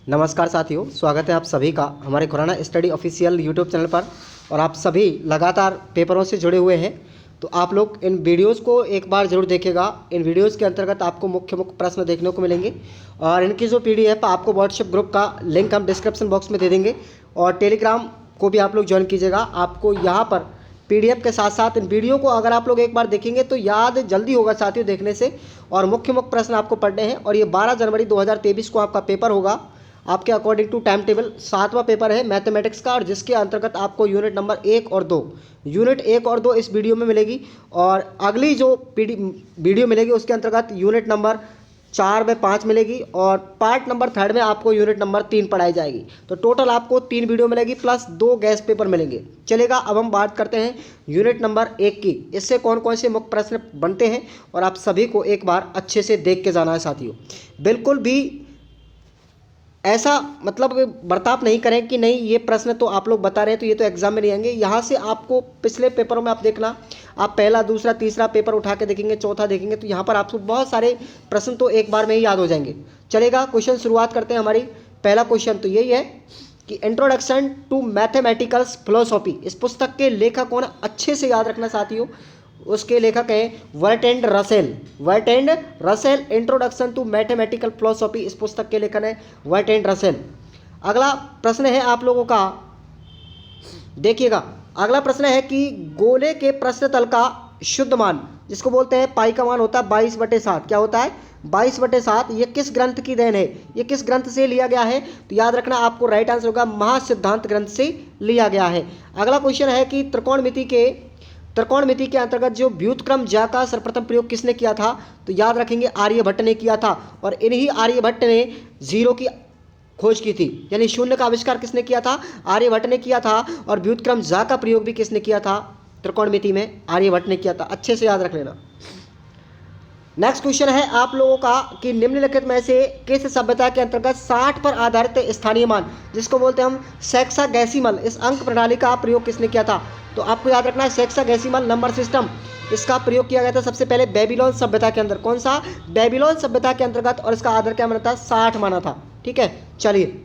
नमस्कार साथियों, स्वागत है आप सभी का हमारे Khurana study official YouTube channel पर। और आप सभी लगातार पेपरों से जुड़े हुए हैं, तो आप लोग इन वीडियोस को एक बार ज़रूर देखिएगा। इन वीडियोस के अंतर्गत आपको मुख्य प्रश्न देखने को मिलेंगे और इनकी जो पीडीएफ आपको व्हाट्सएप ग्रुप का लिंक हम डिस्क्रिप्शन बॉक्स में दे देंगे और टेलीग्राम को भी आप लोग ज्वाइन कीजिएगा। आपको यहाँ पर पीडीएफ के साथ साथ इन वीडियो को अगर आप लोग एक बार देखेंगे तो याद जल्दी होगा साथियों देखने से। और मुख्य प्रश्न आपको पढ़ने हैं और ये 12 जनवरी 2023 को आपका पेपर होगा। आपके अकॉर्डिंग टू टाइम टेबल 7वां पेपर है मैथमेटिक्स का, और जिसके अंतर्गत आपको यूनिट नंबर 1 और 2 इस वीडियो में मिलेगी। और अगली जो वीडियो मिलेगी उसके अंतर्गत यूनिट नंबर 4 व 5 मिलेगी और पार्ट नंबर 3 में आपको यूनिट नंबर 3 पढ़ाई जाएगी। तो टोटल आपको 3 वीडियो मिलेगी प्लस 2 गैस पेपर मिलेंगे। चलेगा, अब हम बात करते हैं यूनिट नंबर 1 की। इससे कौन कौन से मुख्य प्रश्न बनते हैं और आप सभी को एक बार अच्छे से देख के जाना है साथियों। बिल्कुल भी ऐसा मतलब बर्ताव नहीं करें कि नहीं ये प्रश्न तो आप लोग बता रहे हैं तो ये तो एग्जाम में नहीं आएंगे। यहाँ से आपको पिछले पेपरों में आप देखना, आप पहला दूसरा तीसरा पेपर उठा के देखेंगे, चौथा देखेंगे, तो यहाँ पर आपको बहुत सारे प्रश्न तो एक बार में ही याद हो जाएंगे। चलेगा, क्वेश्चन शुरुआत करते हैं। हमारी पहला क्वेश्चन तो यही है कि इंट्रोडक्शन टू मैथमेटिकल्स फिलोसॉफी, इस पुस्तक के लेखक कौन, अच्छे से याद रखना साथियों। उसके लेखक हैं Bertrand Russell. Introduction to mathematical philosophy, इस पुस्तक के लेखक हैं वर्ट एंड रसेल। अगला प्रश्न है आप लोगों का, देखिएगा। अगला प्रश्न है कि गोले के प्रश्न तल का शुद्ध मान, जिसको बोलते हैं पाई का मान होता है 22/7। क्या होता है? 22/7। ये किस ग्रंथ की देन है, ये किस ग्रंथ से लिया गया है? तो याद रखना आपको राइट आंसर होगा महासिद्धांत ग्रंथ से लिया गया है। अगला क्वेश्चन है कि त्रिकोणमिति के अंतर्गत जो व्युत्क्रम ज्या का सर्वप्रथम प्रयोग किसने किया था? तो याद रखेंगे आर्यभट्ट ने किया था। और इन्हीं आर्यभट्ट ने जीरो की खोज की थी, यानी शून्य का आविष्कार किसने किया था? आर्यभट्ट ने किया था। और व्युत्क्रम ज्या का प्रयोग भी किसने किया था? त्रिकोणमिति में आर्यभट्ट ने किया था। अच्छे से याद रख लेना। नेक्स्ट क्वेश्चन है आप लोगों का कि निम्नलिखित में से किस सभ्यता के अंतर्गत 60 पर आधारित स्थानीय मान, जिसको बोलते हैं हम सेक्सागेसिमल, इस अंक प्रणाली का प्रयोग किसने किया था? तो आपको याद रखना है सेक्सागेसिमल नंबर सिस्टम, इसका प्रयोग किया गया था सबसे पहले बेबीलोन सभ्यता के अंदर। कौन सा? बेबीलोन सभ्यता के अंतर्गत। और इसका आधार क्या माना था? 60 माना था। ठीक है, चलिए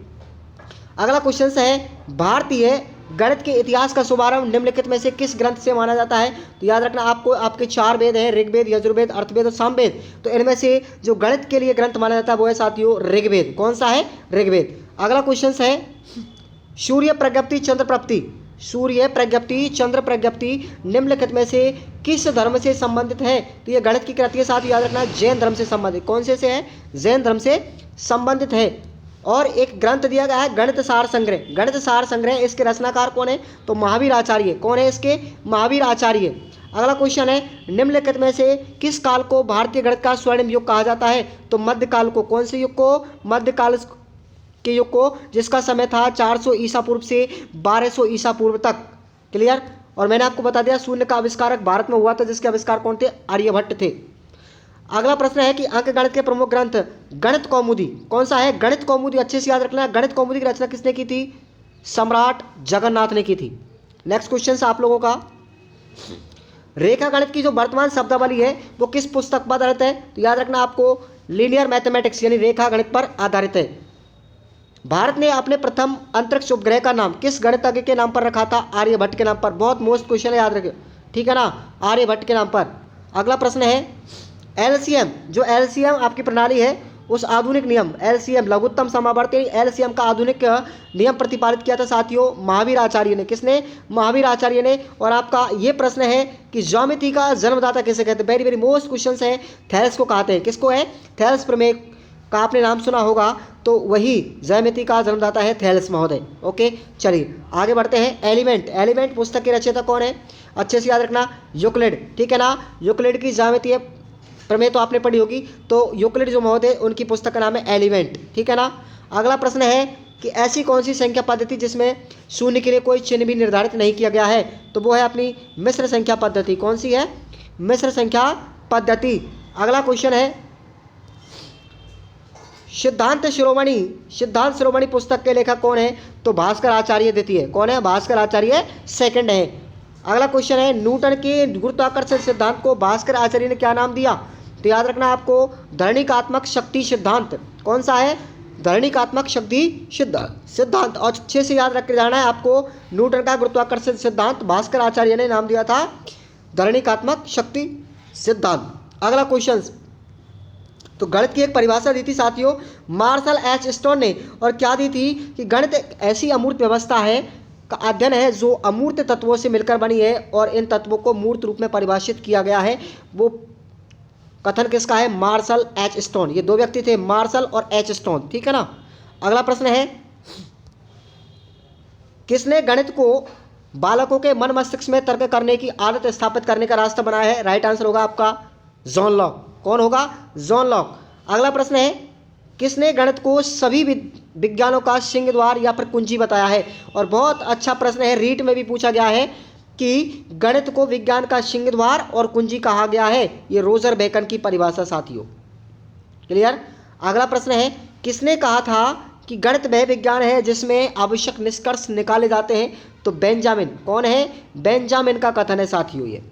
अगला क्वेश्चन है भारतीय गणित के इतिहास का शुभारंभ निम्नलिखित में से किस ग्रंथ से माना जाता है? तो याद रखना आपको, आपके 4 वेद हैं, ऋग्वेद, यजुर्वेद, अर्थवेद और सामवेद। तो इनमें से जो गणित के लिए ग्रंथ माना जाता है वो है साथियों ऋग्वेद। कौन सा है? ऋग्वेद। अगला क्वेश्चन है सूर्य प्रज्ञप्ति चंद्र प्रज्ञप्ति निम्नलिखित में से किस धर्म से संबंधित है? तो ये गणित की कृति है साथ, याद रखना जैन धर्म से संबंधित। कौन से है? जैन धर्म से संबंधित है। और एक ग्रंथ दिया गया है गणित सार संग्रह। इसके रचनाकार कौन है? तो महावीर आचार्य। कौन है इसके? महावीर आचार्य। अगला क्वेश्चन है निम्नलिखित में से किस काल को भारतीय गणित का स्वर्णिम युग कहा जाता है? तो मध्यकाल को। कौन से युग को? मध्यकाल के युग को, जिसका समय था 400 ईसा पूर्व से 1200 ईसा पूर्व तक। क्लियर? और मैंने आपको बता दिया शून्य का आविष्कारक भारत में हुआ था, जिसके आविष्कार कौन थे? आर्यभट्ट थे। अगला प्रश्न है कि अंक गणित के प्रमुख ग्रंथ गणित कौमुदी। कौन सा है? गणित कौमुदी। अच्छे से याद रखना है, गणित कौमुदी की रचना किसने की थी? सम्राट जगन्नाथ ने की थी। नेक्स्ट क्वेश्चन है आप लोगों का, रेखा गणित की जो वर्तमान शब्दावली है वो किस पुस्तक पर आधारित है? तो याद रखना आपको लीनियर मैथमेटिक्स यानी रेखा गणित पर आधारित है। भारत ने अपने प्रथम अंतरिक्ष उपग्रह का नाम किस गणितज्ञ के नाम पर रखा था? आर्यभट्ट के नाम पर। बहुत मोस्ट क्वेश्चन है, याद रखिए। ठीक है ना, आर्यभट्ट के नाम पर। अगला प्रश्न है एलसीएम, जो एलसीएम आपकी प्रणाली है उस आधुनिक नियम एलसीएम लघुत्तम समावर्ती एलसीएम का आधुनिक नियम प्रतिपादित किया था साथियों महावीर आचार्य ने। किसने? महावीर आचार्य ने। और आपका ये प्रश्न है कि ज्यामिति का जन्मदाता किसे कहते हैं? वेरी वेरी मोस्ट क्वेश्चन है, थैलेस को कहते हैं। किसको है? थैलेस प्रमेय का आपने नाम सुना होगा, तो वही ज्यामिति का जन्मदाता है थैलेस महोदय। ओके, चलिए आगे बढ़ते हैं। एलिमेंट पुस्तक के रचयिता कौन है? अच्छे से याद रखना यूक्लिड। ठीक है ना, यूक्लिड की ज्यामितीय प्रमेय तो आपने पढ़ी होगी, तो यूक्लिड जो महोदय उनकी पुस्तक का नाम है एलिमेंट। ठीक है ना। अगला प्रश्न है कि ऐसी कौन सी संख्या पद्धति जिसमें शून्य के लिए कोई चिन्ह भी निर्धारित नहीं किया गया है? तो वो है अपनी मिश्र संख्या पद्धति। कौन सी है? मिश्र संख्या पद्धति। अगला क्वेश्चन है सिद्धांत शिरोमणि पुस्तक के लेखक कौन है? तो भास्कर आचार्य द्वितीय। कौन है? भास्कर आचार्य सेकंड है। अगला क्वेश्चन है न्यूटन के गुरुत्वाकर्षण सिद्धांत को भास्कर आचार्य ने क्या नाम दिया? तो याद रखना आपको धरणिकात्मक शक्ति सिद्धांत। कौन सा है? धरणिकात्मक शक्ति सिद्धांत। और अच्छे से याद रख के जाना है आपको, न्यूटन का गुरुत्वाकर्षण सिद्धांत भास्कर आचार्य ने नाम दिया था धरणिकात्मक शक्ति सिद्धांत। अगला क्वेश्चन, तो गणित की एक परिभाषा दी थी साथियों मार्शल एच स्टोन ने, और क्या दी थी कि गणित एक ऐसी अमूर्त व्यवस्था है का अध्ययन है जो अमूर्त तत्वों से मिलकर बनी है और इन तत्वों को मूर्त रूप में परिभाषित किया गया है। वो कथन किसका है? Marshall H Stone. ये दो व्यक्ति थे, मार्शल और एच स्टोन, ठीक है ना। अगला प्रश्न है, किसने गणित को बालकों के मन मस्तिष्क में तर्क करने की आदत स्थापित करने का रास्ता बनाया है? राइट आंसर होगा आपका जॉन लॉक। कौन होगा? John Locke. अगला प्रश्न है, किसने गणित को सभी विज्ञानों का सिंह द्वार या फिर कुंजी बताया है? और बहुत अच्छा प्रश्न है, रीट में भी पूछा गया है कि गणित को विज्ञान का सिंह द्वार और कुंजी कहा गया है। ये रोजर बेकन की परिभाषा साथियों, क्लियर। अगला प्रश्न है, किसने कहा था कि गणित वह विज्ञान है जिसमें आवश्यक निष्कर्ष निकाले जाते हैं? तो बेंजामिन। कौन है? बेंजामिन का कथन है साथियों ये।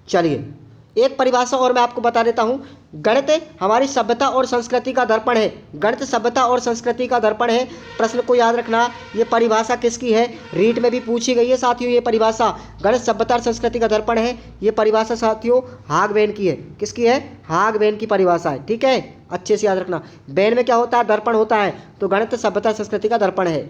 चलिए एक परिभाषा और मैं आपको बता देता हूं, गणित हमारी सभ्यता और संस्कृति का दर्पण है। गणित सभ्यता और संस्कृति का दर्पण है। प्रश्न को याद रखना, ये परिभाषा किसकी है? रीट में भी पूछी गई है साथियों ये परिभाषा, गणित सभ्यता और संस्कृति का दर्पण है। ये परिभाषा साथियों हाग-वेन की है। किसकी है? हाग-वेन की परिभाषा है, ठीक है, अच्छे से याद रखना। वेन में क्या होता है? दर्पण होता है, तो गणित सभ्यता संस्कृति का दर्पण है।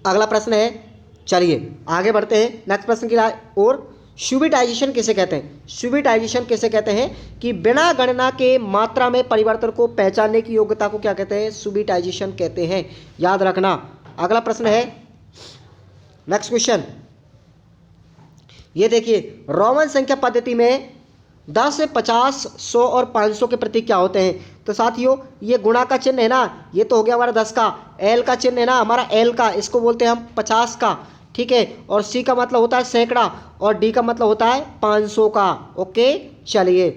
अगला प्रश्न है, चलिए आगे बढ़ते हैं नेक्स्ट प्रश्न की ओर। सुबिटाइजेशन किसे कहते हैं? सुबिटाइजेशन किसे कहते हैं कि बिना गणना के मात्रा में परिवर्तन को पहचानने की योग्यता को क्या कहते हैं? सुबिटाइजेशन कहते हैं, याद रखना। अगला प्रश्न है, नेक्स्ट क्वेश्चन, ये देखिए, रोमन संख्या पद्धति में 10, 50, 100 और 500 के प्रतीक क्या होते हैं? तो साथियों ये गुणा का चिन्ह है ना, ये तो हो गया हमारा 10 का। एल का चिन्ह है ना हमारा एल का, इसको बोलते हैं हम 50 का, ठीक है। और सी का मतलब होता है सैकड़ा, और डी का मतलब होता है 500 का। ओके, चलिए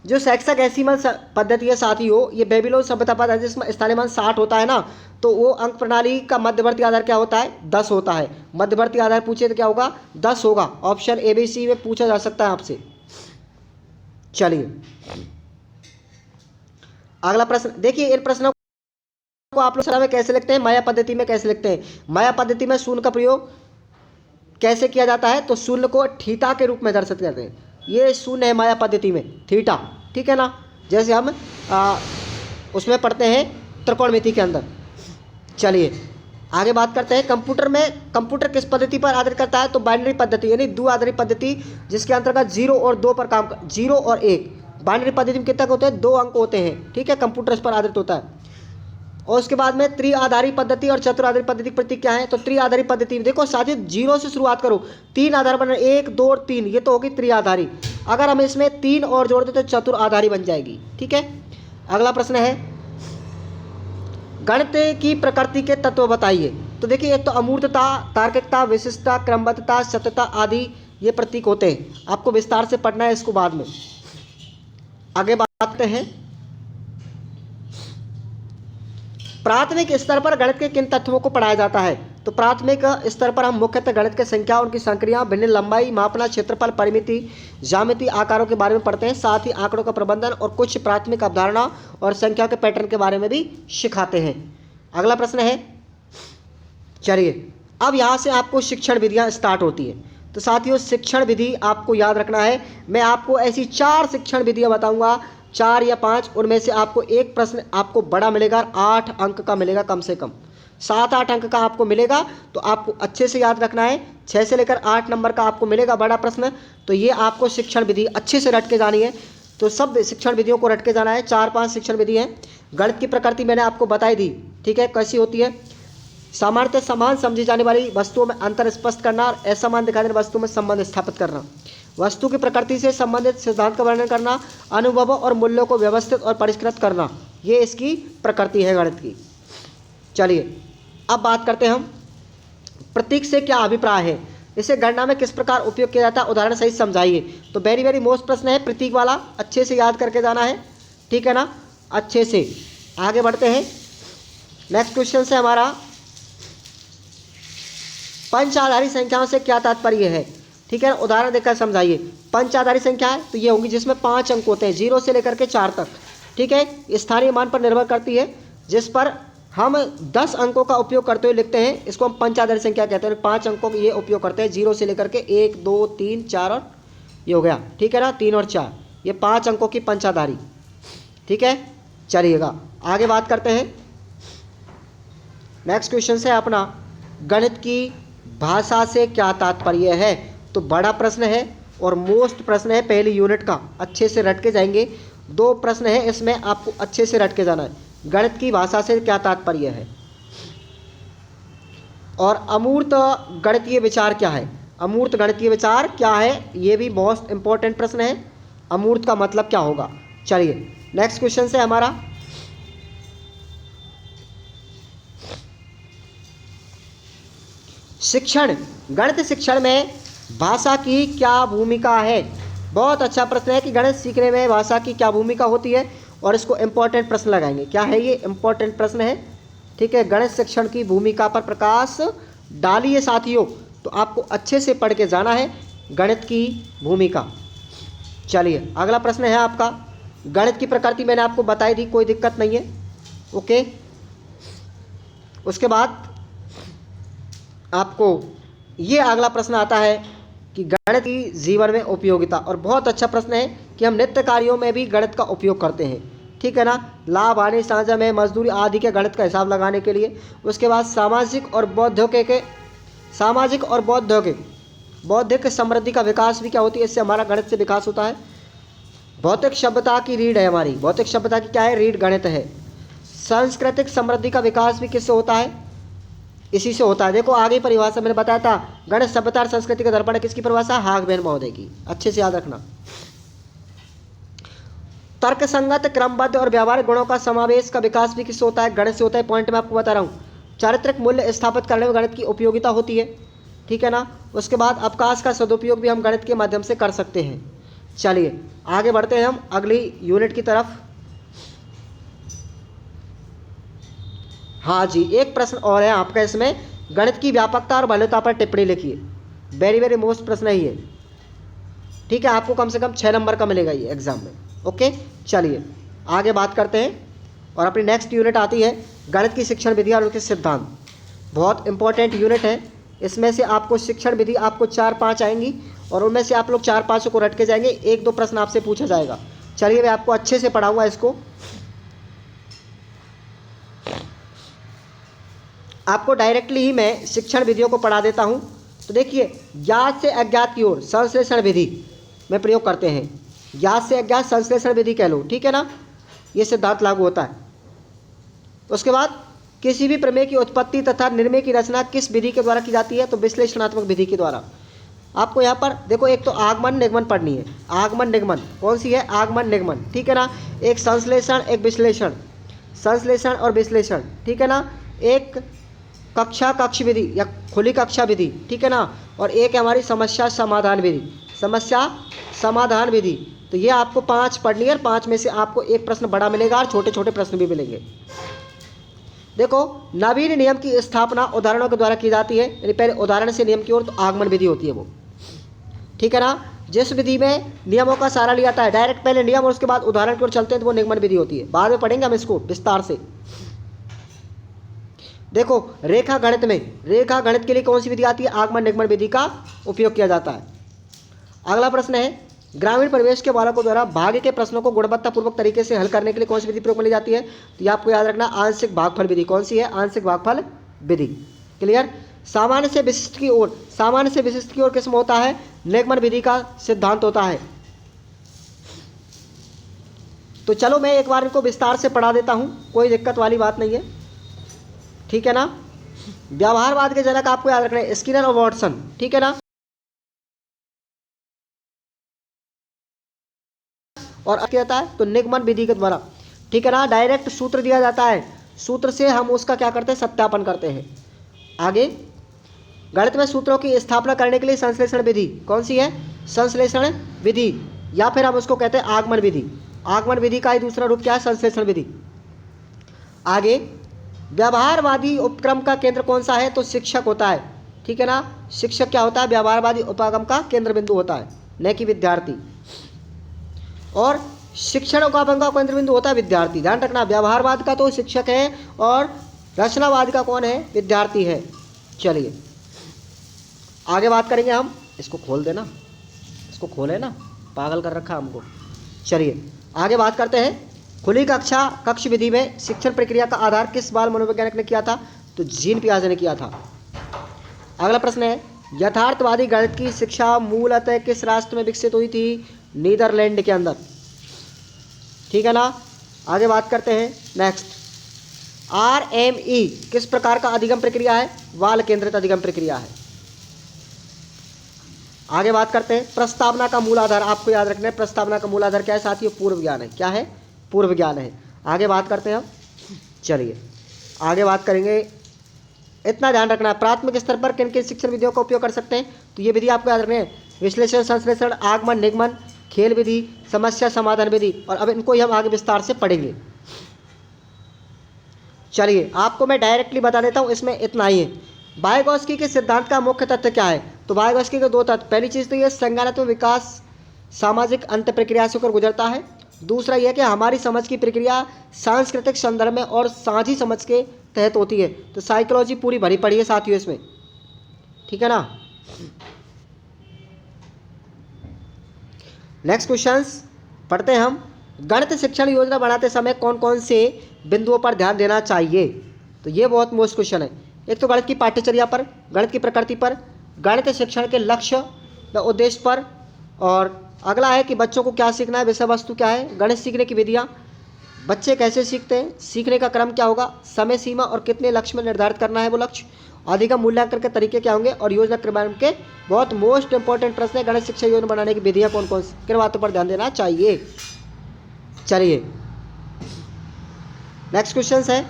जो सेक्साडेसिमल पद्धति है साथियों, ये बेबीलोन सभ्यता पद्धति जिसमें स्थानीय मान 60 होता है ना, तो वो अंक प्रणाली का मध्यवर्ती आधार क्या होता है? 10 होता है। मध्यवर्ती आधार पूछे तो क्या होगा? 10 होगा। ऑप्शन ए बी सी में पूछा जा सकता है आपसे। चलिए अगला प्रश्न देखिए, इन प्रश्नों को आप लोग में कैसे लिखते हैं, माया पद्धति में कैसे लिखते हैं? माया पद्धति में शून्य का प्रयोग कैसे किया जाता है? तो शून्य को थीटा के रूप में दर्शित करते हैं। ये शून्य है माया पद्धति में, थीटा, ठीक है ना, जैसे हम उसमें पढ़ते हैं त्रिकोणमिति के अंदर। चलिए आगे बात करते हैं, कंप्यूटर में कंप्यूटर किस पद्धति पर आधारित करता है? तो बाइनरी पद्धति, यानी द्विआधारी पद्धति, जिसके अंतर्गत 0 और 2 पर काम 0 और 1। बाइनरी पद्धति में कितने होते हैं? 2 अंक होते हैं, ठीक है, कंप्यूटर इस पर आधारित होता है। और उसके बाद में त्रिआधारी पद्धति और चतुराधारी पद्धति के प्रतीक क्या है? तो त्रिआधारी पद्धति में देखो साथियों 0 से शुरुआत करो, 3 आधार बन 1, 2 और 3, ये तो होगी त्रिआधारी। अगर हम इसमें 3 और जोड़ दें तो चतुराधारी बन जाएगी, ठीक है। अगला प्रश्न है, गणित की प्रकृति के तत्व बताइए। तो देखिए एक तो अमूर्तता, तार्किकता, विशिष्टता, क्रमबद्धता, सत्यता आदि ये प्रतीक होते हैं। आपको विस्तार से पढ़ना है इसको बाद में। आगे बात करते हैं, प्राथमिक स्तर पर गणित के किन तत्वों को पढ़ाया जाता है? तो प्राथमिक स्तर पर हम मुख्यतः गणित के संख्या, उनकी संक्रिया, भिन्न लंबाई, मापना, क्षेत्रफल, परिमिति, ज्यामिति, आकारों के बारे में पढ़ते हैं। साथ ही आंकड़ों का प्रबंधन और कुछ प्राथमिक अवधारणा और संख्या के पैटर्न के बारे में भी सिखाते हैं। अगला प्रश्न है, चलिए अब यहाँ से आपको शिक्षण विधियाँ स्टार्ट होती हैं। तो साथियों शिक्षण विधि आपको याद रखना है। मैं आपको ऐसी 4 शिक्षण विधियाँ बताऊँगा, 4 या 5, उनमें से आपको एक प्रश्न आपको बड़ा मिलेगा, 8 अंक का मिलेगा, कम से कम 7-8 अंक का आपको मिलेगा। तो आपको अच्छे से याद रखना है, 6 से लेकर 8 नंबर का आपको मिलेगा बड़ा प्रश्न। तो ये आपको शिक्षण विधि अच्छे से रट के जानी है। तो सब शिक्षण विधियों को रट के जाना है। 4-5 शिक्षण विधि हैं। गणित की प्रकृति मैंने आपको बताई दी, ठीक है, कैसी होती है? सामान्यतः समान समझी जाने वाली वस्तुओं में अंतर स्पष्ट करना और असमान दिखाई देने वस्तुओं में संबंध स्थापित करना, वस्तु की प्रकृति से संबंधित सिद्धांत का वर्णन करना, अनुभवों और मूल्यों को व्यवस्थित और परिष्कृत करना, ये इसकी प्रकृति है गणित की। चलिए अब बात करते हैं हम प्रतीक से क्या अभिप्राय है, इसे गणना में किस प्रकार उपयोग किया जाता है, उदाहरण सहित समझाइए। तो वेरी मोस्ट प्रश्न है प्रतीक वाला, अच्छे से याद करके जाना है, ठीक है ना, अच्छे से। आगे बढ़ते हैं, नेक्स्ट क्वेश्चन से हमारा पंच आधारी संख्याओं से क्या तात्पर्य है? ठीक ठीक है, उदाहरण देकर समझाइए। पंच आधारी संख्या है तो ये होंगी जिसमें 5 अंक होते हैं, 0 से लेकर के 4 तक। ठीक है, स्थानीय मान पर निर्भर करती है, जिस पर हम 10 अंकों का उपयोग करते हुए लिखते हैं, इसको हम पंच आधारी संख्या कहते हैं। 5 अंकों का ये उपयोग करते हैं, 0 से लेकर के 1 2 3 4 और ये हो गया। ठीक है ना, 3 और 4, ये 5 अंकों की पंचाधारी। ठीक है, चलिएगा आगे बात करते हैं। नेक्स्ट क्वेश्चन है अपना, गणित की भाषा से क्या तात्पर्य है। तो बड़ा प्रश्न है और मोस्ट प्रश्न है पहली यूनिट का, अच्छे से रट के जाएंगे। 2 प्रश्न है इसमें, आपको अच्छे से रट के जाना है। गणित की भाषा से क्या तात्पर्य है और अमूर्त गणितीय विचार क्या है। अमूर्त गणितीय विचार क्या है, ये भी मोस्ट इंपॉर्टेंट प्रश्न है। अमूर्त का मतलब क्या होगा। चलिए नेक्स्ट क्वेश्चन है हमारा, शिक्षण, गणित शिक्षण में भाषा की क्या भूमिका है। बहुत अच्छा प्रश्न है कि गणित सीखने में भाषा की क्या भूमिका होती है, और इसको इंपॉर्टेंट प्रश्न लगाएंगे। क्या है ये, इंपॉर्टेंट प्रश्न है। ठीक है, गणित शिक्षण की भूमिका पर प्रकाश डालिए साथियों। तो आपको अच्छे से पढ़ के जाना है गणित की भूमिका। चलिए अगला प्रश्न है आपका, गणित की प्रकृति मैंने आपको बताई दी, कोई दिक्कत नहीं है। ओके, उसके बाद आपको ये अगला प्रश्न आता है कि गणित की जीवन में उपयोगिता। और बहुत अच्छा प्रश्न है कि हम नित्य कार्यों में भी गणित का उपयोग करते हैं। ठीक है ना, लाभ हानि साझा में मजदूरी आदि के गणित का हिसाब लगाने के लिए। उसके बाद सामाजिक और बौद्धिक समृद्धि का विकास भी क्या होती है, इससे हमारा गणित से विकास होता है। भौतिक सभ्यता की रीढ़ है हमारी, भौतिक सभ्यता की क्या है, रीढ़ गणित है। सांस्कृतिक समृद्धि का विकास भी किससे होता है, इसी से होता है। देखो आगे परिभाषा मैंने बताया था, गणित सभ्यता और संस्कृति का दर्पण है, किसकी परिभाषा, हागबेन महोदय की। अच्छे से याद रखना। तर्कसंगत, क्रमबद्ध और व्यावहारिक गुणों का समावेश का विकास भी किससे होता है, गणित से होता है। पॉइंट मैं आपको बता रहा हूँ। चारित्रिक मूल्य स्थापित करने में गणित की उपयोगिता होती है। ठीक है ना, उसके बाद अवकाश का सदुपयोग भी हम गणित के माध्यम से कर सकते हैं। चलिए आगे बढ़ते हैं हम अगली यूनिट की तरफ। हाँ जी, एक प्रश्न और है आपका इसमें, गणित की व्यापकता और भल्यता पर टिप्पणी लिखिए। वेरी वेरी मोस्ट प्रश्न है ये। ठीक है, आपको कम से कम 6 नंबर का मिलेगा ये एग्जाम में। ओके, चलिए आगे बात करते हैं और अपनी नेक्स्ट यूनिट आती है गणित की शिक्षण विधि और उसके सिद्धांत। बहुत इंपॉर्टेंट यूनिट है। इसमें से आपको शिक्षण विधि आपको 4-5 आएंगी और उनमें से आप लोग 4-5 को रट के जाएंगे। 1-2 प्रश्न आपसे पूछा जाएगा। चलिए मैं आपको अच्छे से पढ़ाऊंगा इसको। आपको डायरेक्टली ही मैं शिक्षण विधियों को पढ़ा देता हूं। तो देखिए, ज्ञात से अज्ञात की ओर संश्लेषण विधि में प्रयोग करते हैं। ज्ञात से अज्ञात संश्लेषण विधि कह लो। ठीक है ना, ये सिद्धांत लागू होता है। उसके बाद किसी भी प्रमेय की उत्पत्ति तथा निर्णय की रचना किस विधि के द्वारा की जाती है, तो विश्लेषणात्मक विधि के द्वारा। आपको यहाँ पर देखो, एक तो आगमन निगमन पढ़नी है। आगमन निगमन कौन सी है, आगमन निगमन। ठीक है ना, एक संश्लेषण एक विश्लेषण, संश्लेषण और विश्लेषण। ठीक है ना, एक कक्ष विधि या खुली कक्षा विधि। ठीक है ना, और एक है हमारी समस्या समाधान विधि, समस्या समाधान विधि। तो ये आपको 5 पढ़नी है और 5 में से आपको एक प्रश्न बड़ा मिलेगा और छोटे छोटे प्रश्न भी मिलेंगे। देखो, नवीन नियम की स्थापना उदाहरणों के द्वारा की जाती है, यानी पहले उदाहरण से नियम की ओर, तो आगमन विधि होती है वो। ठीक है ना, जिस विधि में नियमों का सहारा लिया जाता है, डायरेक्ट पहले नियम और उसके बाद उदाहरण की ओर चलते हैं, तो वो निगमन विधि होती है। बाद में पढ़ेंगे हम इसको विस्तार से। देखो, रेखा गणित में, रेखा गणित के लिए कौन सी विधि आती है, आगमन निगमन विधि का उपयोग किया जाता है। अगला प्रश्न है, ग्रामीण परिवेश के बालकों द्वारा भाग्य के प्रश्नों को गुणवत्तापूर्वक तरीके से हल करने के लिए कौन सी विधि प्रयोग में ली जाती है, तो ये आपको याद रखना, आंशिक भागफल विधि। कौन सी है, आंशिक भागफल विधि। क्लियर। सामान्य से विशिष्ट की ओर, सामान्य से विशिष्ट की ओर किस्म होता है, निगमन विधि का सिद्धांत होता है। तो चलो मैं एक बार इनको विस्तार से पढ़ा देता हूं, कोई दिक्कत वाली बात नहीं है। ठीक है ना, व्यवहारवाद के जनक आपको याद रखना है, स्किनर और वॉटसन। ठीक है ना, और क्या होता है, तो निगमन विधि के द्वारा। ठीक है ना, डायरेक्ट सूत्र दिया जाता है, सूत्र से हम उसका क्या करते हैं, सत्यापन करते हैं। आगे, गणित में सूत्रों की स्थापना करने के लिए संश्लेषण विधि कौन सी है, संश्लेषण विधि, या फिर हम उसको कहते हैं आगमन विधि। आगमन विधि का ही दूसरा रूप क्या है, संश्लेषण विधि। आगे, व्यवहारवादी उपक्रम का केंद्र कौन सा है, तो शिक्षक होता है। ठीक है ना। शिक्षक क्या होता है, व्यवहारवादी उपागम का केंद्र बिंदु होता है, न कि विद्यार्थी। और शिक्षण उपागम का केंद्र बिंदु होता है विद्यार्थी। ध्यान रखना, व्यवहारवाद का तो शिक्षक है और रचनावाद का कौन है, विद्यार्थी है। चलिए आगे बात करेंगे हम। इसको खोल देना, इसको खोले ना, पागल कर रखा हमको। चलिए आगे बात करते हैं। खुली कक्ष विधि में शिक्षण प्रक्रिया का आधार किस बाल मनोवैज्ञानिक ने किया था, तो जीन पियाजे ने किया था। अगला प्रश्न है, यथार्थवादी गणित की शिक्षा मूलतः किस राष्ट्र में विकसित हुई थी, नीदरलैंड के अंदर। ठीक है ना। आगे बात करते हैं नेक्स्ट। RME किस प्रकार का अधिगम प्रक्रिया है, बाल केंद्रित अधिगम प्रक्रिया है। आगे बात करते हैं, प्रस्तावना का मूल आधार आपको याद रखना है। प्रस्तावना का मूल आधार क्या है साथियों, पूर्व ज्ञान है। क्या है, पूर्व ज्ञान है। आगे बात करते हैं हम। चलिए आगे बात करेंगे। इतना ध्यान रखना है, प्राथमिक स्तर पर किन किन शिक्षण विधियों का उपयोग कर सकते हैं, तो ये विधि आपको याद रखनी है। विश्लेषण, संश्लेषण, आगमन, निगमन, खेल विधि, समस्या समाधान विधि। और अब इनको ही हम आगे विस्तार से पढ़ेंगे। चलिए आपको मैं डायरेक्टली बता देता हूँ, इसमें इतना ही है। वाइगोत्स्की के सिद्धांत का मुख्य तथ्य क्या है, तो वाइगोत्स्की के दो तथ्य। पहली चीज़ तो ये संज्ञानात्मक विकास सामाजिक अंत प्रक्रिया से होकर गुजरता है। दूसरा यह कि हमारी समझ की प्रक्रिया सांस्कृतिक संदर्भ में और साझी समझ के तहत होती है। तो साइकोलॉजी पूरी भरी पड़ी है साथियों इसमें, ठीक है ना। नेक्स्ट क्वेश्चंस पढ़ते हैं हम। गणित शिक्षण योजना बनाते समय कौन कौन से बिंदुओं पर ध्यान देना चाहिए, तो ये बहुत मोस्ट क्वेश्चन है। एक तो गणित की पाठ्यचर्या पर, गणित की प्रकृति पर, गणित शिक्षण के लक्ष्य व उद्देश्य पर, और अगला है कि बच्चों को क्या सीखना है, विषय वस्तु क्या है, गणित सीखने की विधियाँ, बच्चे कैसे सीखते हैं, सीखने का क्रम क्या होगा, समय सीमा और कितने लक्ष्य में निर्धारित करना है वो लक्ष्य, अधिगम मूल्यांकन के तरीके क्या होंगे, और योजना क्रियान्वयन के बहुत मोस्ट इंपॉर्टेंट प्रश्न है, गणित शिक्षा योजना बनाने की विधियाँ कौन कौन सी, किन बातों पर ध्यान देना चाहिए। चलिए नेक्स्ट क्वेश्चन है,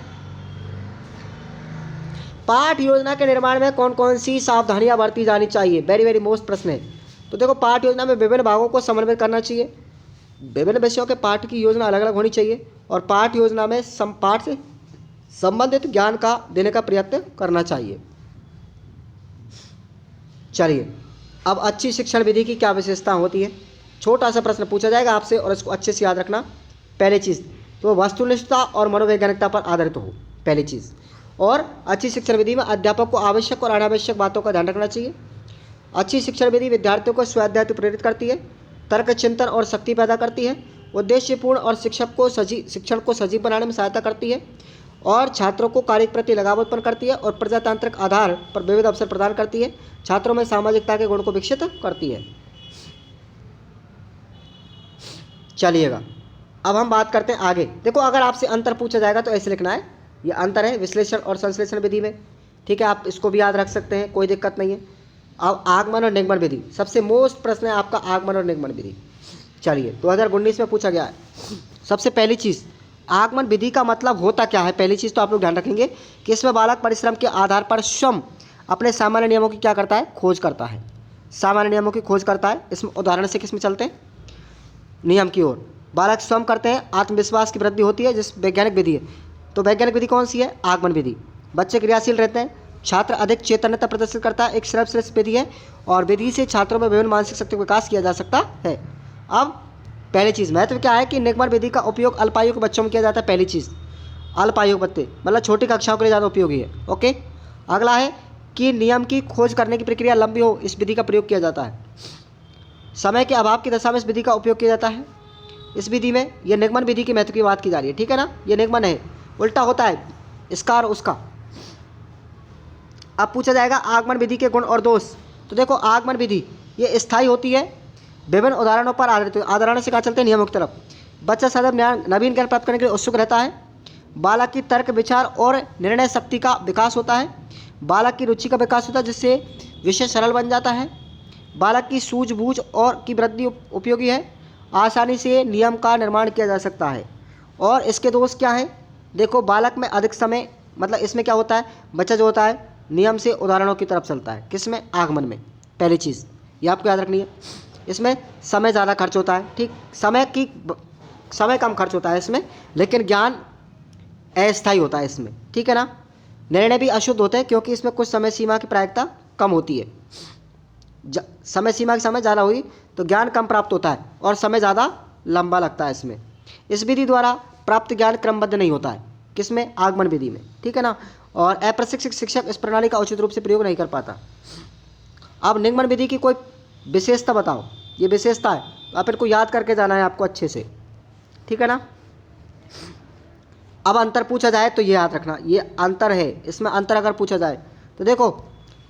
पाठ योजना के निर्माण में कौन कौन सी सावधानियां बरती जानी चाहिए। वेरी वेरी मोस्ट प्रश्न है। तो देखो, पाठ योजना में विभिन्न भागों को समन्वय करना चाहिए। विभिन्न विषयों के पाठ की योजना अलग अलग होनी चाहिए, और पाठ योजना में पाठ से संबंधित ज्ञान का देने का प्रयत्न करना चाहिए। चलिए अब अच्छी शिक्षण विधि की क्या विशेषता होती है, छोटा सा प्रश्न पूछा जाएगा आपसे और इसको अच्छे से याद रखना। पहली चीज़ तो वस्तुनिष्ठता और मनोवैज्ञानिकता पर आधारित हो, पहली चीज़। और अच्छी शिक्षण विधि में अध्यापक को आवश्यक और अनावश्यक बातों का ध्यान रखना चाहिए। अच्छी शिक्षण विधि विद्यार्थियों को स्वाध्याय प्रेरित करती है, तर्क चिंतन और शक्ति पैदा करती है, उद्देश्यपूर्ण और शिक्षण को सजीव बनाने में सहायता करती है, और छात्रों को कार्य के प्रति लगाव उत्पन्न करती है, और प्रजातांत्रिक आधार पर विविध अवसर प्रदान करती है, छात्रों में सामाजिकता के गुण को विकसित करती है। चलिएगा अब हम बात करते हैं आगे। देखो, अगर आपसे अंतर पूछा जाएगा तो ऐसे लिखना है, ये अंतर है विश्लेषण और संश्लेषण विधि में, ठीक है। आप इसको भी याद रख सकते हैं, कोई दिक्कत नहीं है। अब आगमन और निगमन विधि, सबसे मोस्ट प्रश्न है आपका आगमन और निगमन विधि। चलिए 2019 में पूछा गया है। सबसे पहली चीज़, आगमन विधि का मतलब होता क्या है। पहली चीज़ तो आप लोग ध्यान रखेंगे कि इसमें बालक परिश्रम के आधार पर स्वयं अपने सामान्य नियमों की क्या करता है, खोज करता है, सामान्य नियमों की खोज करता है। इसमें उदाहरण से किस में चलते हैं, नियम की ओर। बालक स्वयं करते हैं, आत्मविश्वास की वृद्धि होती है, जिस वैज्ञानिक विधि है। तो वैज्ञानिक विधि कौन सी है, आगमन विधि। बच्चे क्रियाशील रहते हैं, छात्र अधिक चैतन्यता प्रदर्शित करता है, एक सर्वश्रेष्ठ विधि है, और विधि से छात्रों में विभिन्न मानसिक शक्ति का विकास किया जा सकता है। अब पहली चीज़ महत्व क्या है कि निगमन विधि का उपयोग अल्पायु के बच्चों में किया जाता है। पहली चीज़ अल्पायु बच्चे मतलब छोटी कक्षाओं के लिए ज़्यादा उपयोगी है। ओके, अगला है कि नियम की खोज करने की प्रक्रिया लंबी हो, इस विधि का प्रयोग किया जाता है। समय के अभाव की दशा में इस विधि का उपयोग किया जाता है। इस विधि में यह निगमन विधि के महत्व की बात की जा रही है, ठीक है ना। ये निगमन है, उल्टा होता है इसका और उसका। अब पूछा जाएगा आगमन विधि के गुण और दोष। तो देखो, आगमन विधि ये स्थायी होती है, विभिन्न उदाहरणों पर आधारित। उदाहरण से कहा चलते हैं नियमों की तरफ। बच्चा सदैव नवीन ज्ञान प्राप्त करने के लिए उत्सुक रहता है। बालक की तर्क विचार और निर्णय शक्ति का विकास होता है। बालक की रुचि का विकास होता है, जिससे विषय सरल बन जाता है। बालक की सूझबूझ और की वृद्धि उपयोगी है, आसानी से नियम का निर्माण किया जा सकता है। और इसके दोष क्या हैं, देखो, बालक में अधिक समय, मतलब इसमें क्या होता है, बच्चा जो होता है नियम से उदाहरणों की तरफ चलता है। किसमें, आगमन में। पहली चीज़ ये आपको याद रखनी है। इसमें समय ज़्यादा खर्च होता है, ठीक, समय कम खर्च होता है इसमें, लेकिन ज्ञान अस्थायी होता है इसमें, ठीक है ना। निर्णय भी अशुद्ध होते हैं, क्योंकि इसमें कुछ समय सीमा की प्रायिकता कम होती है। समय सीमा की समय ज़्यादा हुई तो ज्ञान कम प्राप्त होता है और समय ज़्यादा लंबा लगता है इसमें। इस विधि द्वारा प्राप्त ज्ञान क्रमबद्ध नहीं होता है, किसमें? आगमन विधि में, ठीक है ना। और अप्रशिक्षित शिक्षक इस प्रणाली का उचित रूप से प्रयोग नहीं कर पाता। अब निगमन विधि की कोई विशेषता बताओ, ये विशेषता है, आप इनको याद करके जाना है आपको अच्छे से, ठीक है ना। अब अंतर पूछा जाए तो ये याद रखना, ये अंतर है, इसमें अंतर अगर पूछा जाए तो देखो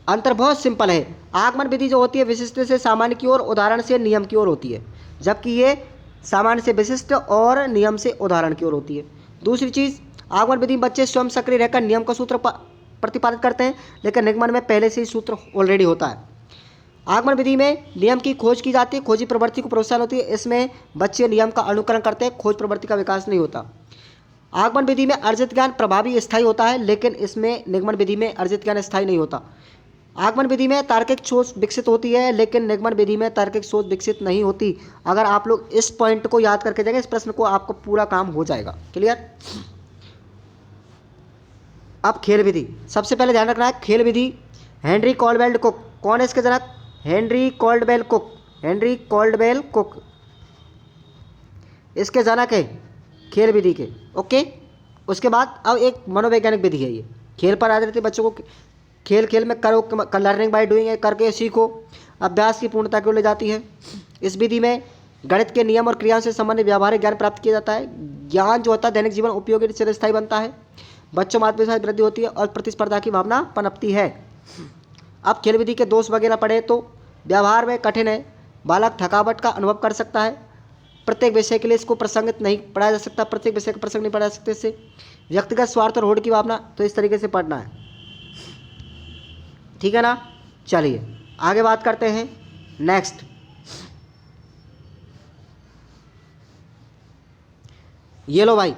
अंतर बहुत सिंपल है। आगमन विधि जो होती है विशिष्ट से सामान्य की ओर, उदाहरण से नियम की ओर होती है, जबकि ये सामान्य से विशिष्ट और नियम से उदाहरण की ओर होती है। दूसरी चीज़, आगमन विधि में बच्चे स्वयं सक्रिय रहकर नियम का सूत्र प्रतिपादित करते हैं, लेकिन निगमन में पहले से ही सूत्र ऑलरेडी होता है। आगमन विधि में नियम की खोज की जाती है, खोजी प्रवृत्ति को प्रोत्साहन होती है, इसमें बच्चे नियम का अनुकरण करते हैं, खोज प्रवृत्ति का विकास नहीं होता। आगमन विधि में अर्जित ज्ञान प्रभावी स्थायी होता है, लेकिन इसमें निगमन विधि में अर्जित ज्ञान स्थायी नहीं होता। आगमन विधि में तार्किक सोच विकसित होती है, लेकिन निगमन विधि में तार्किक सोच विकसित नहीं होती। अगर आप लोग इस पॉइंट को याद करके जाएंगे, इस प्रश्न को, आपको पूरा काम हो जाएगा। क्लियर। अब खेल विधि, सबसे पहले ध्यान रखना है खेल विधि। हेनरी कॉल्डवेल कुक, कौन है इसके जनक? Henry Caldwell Cook, Henry Caldwell Cook इसके जनक है खेल विधि के। ओके। उसके बाद अब एक मनोवैज्ञानिक विधि है, ये खेल पर आधारित है। बच्चों को खेल खेल में करो, लर्निंग बाय डूइंग है, करके सीखो, अभ्यास की पूर्णता की ओर ले जाती है। इस विधि में गणित के नियम और क्रियाओं से संबंधित व्यावहारिक ज्ञान प्राप्त किया जाता है। ज्ञान जो होता है दैनिक जीवन उपयोगी चिरस्थायी बनता है, बच्चों में आत्मविश्वास वृद्धि होती है और प्रतिस्पर्धा की भावना पनपती है। अब खेल विधि के दोष वगैरह पढ़े तो व्यवहार में कठिन है, बालक थकावट का अनुभव कर सकता है, प्रत्येक विषय के लिए इसको प्रसंगित नहीं पढ़ाया जा सकता, प्रत्येक विषय का प्रसंग नहीं पढ़ा जा सकते इससे, व्यक्तिगत स्वार्थ और होड़ की भावना, तो इस तरीके से पढ़ना है, ठीक है ना। चलिए आगे बात करते हैं। नेक्स्ट, ये लो भाई,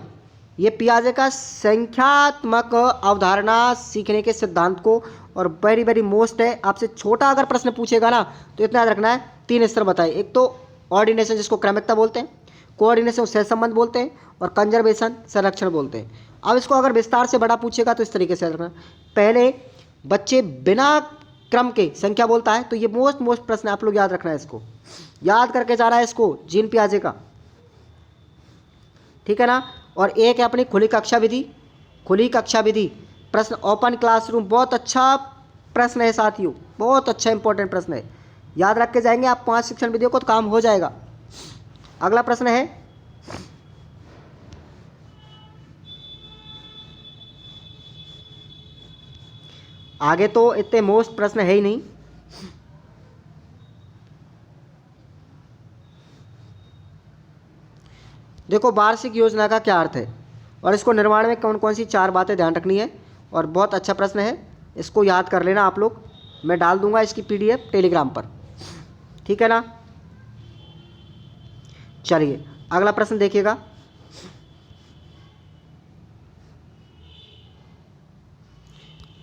ये पियाजे का संख्यात्मक अवधारणा सीखने के सिद्धांत को, और वेरी वेरी मोस्ट है, आपसे छोटा अगर प्रश्न पूछेगा ना तो इतना याद रखना है, 3 स्तर बताए। एक तो ऑर्डिनेशन जिसको क्रमिकता बोलते हैं, कोऑर्डिनेशन सहसंबंध बोलते हैं, और कंजर्वेशन संरक्षण बोलते हैं। अब इसको अगर विस्तार से बड़ा पूछेगा तो इस तरीके से याद रखना, पहले बच्चे बिना क्रम के संख्या बोलता है, तो ये मोस्ट प्रश्न आप लोग याद रखना है, इसको याद करके जा रहा है इसको, जीन पियाजे का, ठीक है ना। और एक है अपनी खुली कक्षा विधि, खुली कक्षा विधि प्रश्न ओपन क्लासरूम, बहुत अच्छा प्रश्न है साथियों, बहुत अच्छा इंपॉर्टेंट प्रश्न है, याद रख के जाएंगे आप 5 शिक्षण विधियों को तो काम हो जाएगा। अगला प्रश्न है आगे तो इतने मोस्ट प्रश्न है ही नहीं। देखो वार्षिक योजना का क्या अर्थ है और इसको निर्माण में कौन कौन सी 4 बातें ध्यान रखनी है, और बहुत अच्छा प्रश्न है, इसको याद कर लेना आप लोग, मैं डाल दूंगा इसकी PDF टेलीग्राम पर, ठीक है ना। चलिए अगला प्रश्न देखिएगा,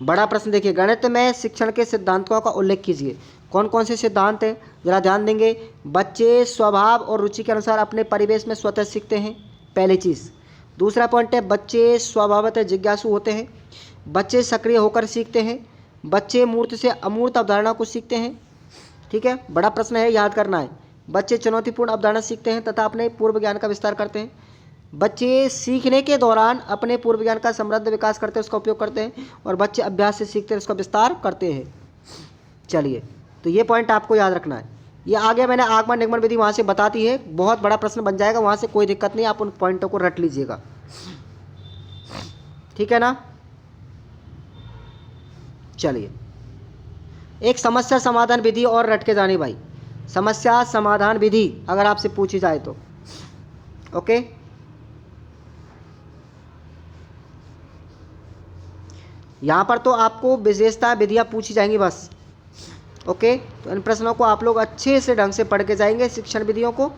बड़ा प्रश्न देखिए, गणित में शिक्षण के सिद्धांतों का उल्लेख कीजिए। कौन कौन से सिद्धांत हैं जरा ध्यान देंगे। बच्चे स्वभाव और रुचि के अनुसार अपने परिवेश में स्वतः सीखते हैं, पहली चीज़। दूसरा पॉइंट है बच्चे स्वभावतः जिज्ञासु होते हैं, बच्चे सक्रिय होकर सीखते हैं, बच्चे मूर्त से अमूर्त अवधारणा को सीखते हैं, ठीक है, बड़ा प्रश्न है, याद करना है। बच्चे चुनौतीपूर्ण अवधारणा सीखते हैं तथा अपने पूर्व ज्ञान का विस्तार करते हैं, बच्चे सीखने के दौरान अपने पूर्व ज्ञान का समृद्ध विकास करते हैं, उसका उपयोग करते हैं, और बच्चे अभ्यास से सीखते हैं, उसका विस्तार करते हैं। चलिए तो ये पॉइंट आपको याद रखना है। ये आगे मैंने आगमन निगमन विधि वहाँ से बताती है, बहुत बड़ा प्रश्न बन जाएगा, वहाँ से कोई दिक्कत नहीं, आप उन पॉइंटों को रट लीजिएगा, ठीक है ना। चलिए एक समस्या समाधान विधि और रट के जानी भाई, समस्या समाधान विधि अगर आपसे पूछी जाए तो, ओके। यहाँ पर तो आपको विशेषता विधियाँ पूछी जाएंगी बस, ओके। तो इन प्रश्नों को आप लोग अच्छे से ढंग से पढ़ के जाएंगे, शिक्षण विधियों को,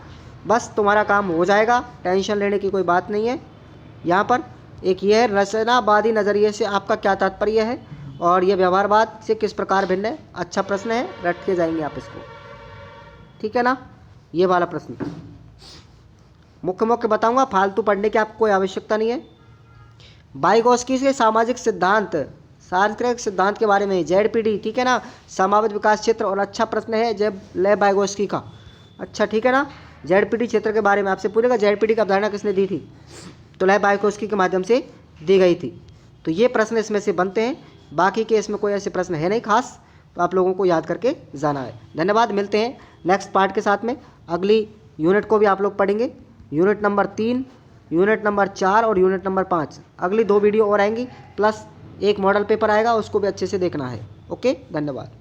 बस तुम्हारा काम हो जाएगा, टेंशन लेने की कोई बात नहीं है। यहाँ पर एक ये है रचनावादी नज़रिए से आपका क्या तात्पर्य है, और ये व्यवहारवाद से किस प्रकार भिन्न है, अच्छा प्रश्न है, रट के जाएंगे आप इसको, ठीक है ना। ये वाला प्रश्न मुख्य बताऊंगा, फालतू पढ़ने की आपको कोई आवश्यकता नहीं है। वाइगोस्की के सामाजिक सिद्धांत चारित्रिक सिद्धांत के बारे में, जेडपीडी, ठीक है ना, समावेत विकास क्षेत्र। और अच्छा प्रश्न है जब लेव वाइगोस्की का, अच्छा ठीक है ना, जेडपीडी क्षेत्र के बारे में आपसे पूछेगा जेडपीडी की अवधारणा किसने दी थी, तो लेव वाइगोस्की के माध्यम से दी गई थी। तो ये प्रश्न इसमें से बनते हैं, बाकी के इसमें कोई ऐसे प्रश्न है नहीं खास, तो आप लोगों को याद करके जाना है। धन्यवाद, मिलते हैं नेक्स्ट पार्ट के साथ में। अगली यूनिट को भी आप लोग पढ़ेंगे, यूनिट नंबर 3, यूनिट नंबर 4 और यूनिट नंबर 5। अगली 2 वीडियो और आएंगी, प्लस एक मॉडल पेपर आएगा, उसको भी अच्छे से देखना है। ओके, धन्यवाद।